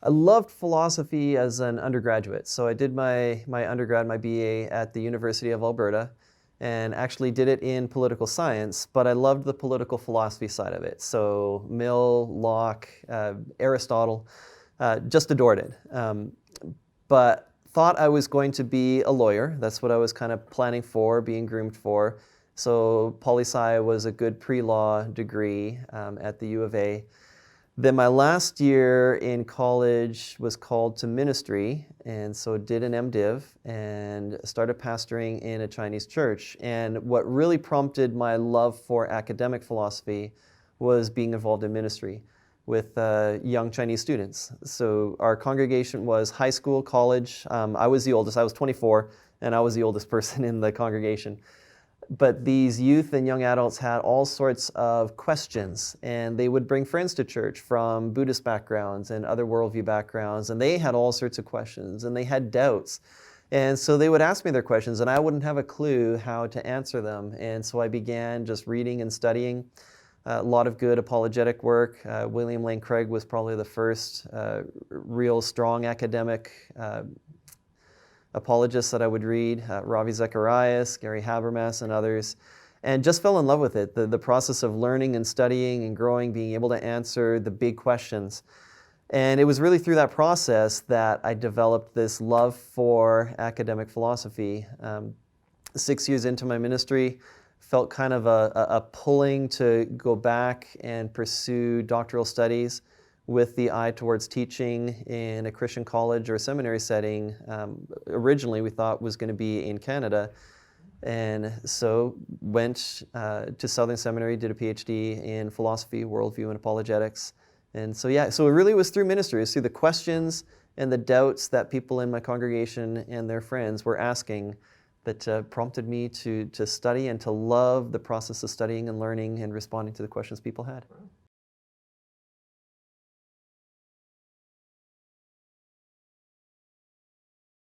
I loved philosophy as an undergraduate. So I did my undergrad, my BA at the University of Alberta, and actually did it in political science, but I loved the political philosophy side of it. So Mill, Locke, Aristotle, just adored it. But thought I was going to be a lawyer. That's what I was kind of planning for, being groomed for. So poli-sci was a good pre-law degree at the U of A. Then my last year in college was called to ministry, and so did an MDiv and started pastoring in a Chinese church. And what really prompted my love for academic philosophy was being involved in ministry with young Chinese students. So our congregation was high school, college. I was the oldest. I was 24, and I was the oldest person in the congregation. But these youth and young adults had all sorts of questions, and they would bring friends to church from Buddhist backgrounds and other worldview backgrounds, and they had all sorts of questions, and they had doubts. And so they would ask me their questions, and I wouldn't have a clue how to answer them. And so I began just reading and studying a lot of good apologetic work. William Lane Craig was probably the first real strong academic apologists that I would read, Ravi Zacharias, Gary Habermas, and others, and just fell in love with it. The process of learning and studying and growing, being able to answer the big questions. And it was really through that process that I developed this love for academic philosophy. 6 years into my ministry, felt kind of a pulling to go back and pursue doctoral studies with the eye towards teaching in a Christian college or a seminary setting. Originally, we thought was going to be in Canada. And so went to Southern Seminary, did a PhD in philosophy, worldview, and apologetics. And so, yeah, so it really was through ministry. It was through the questions and the doubts that people in my congregation and their friends were asking that prompted me to study and to love the process of studying and learning and responding to the questions people had.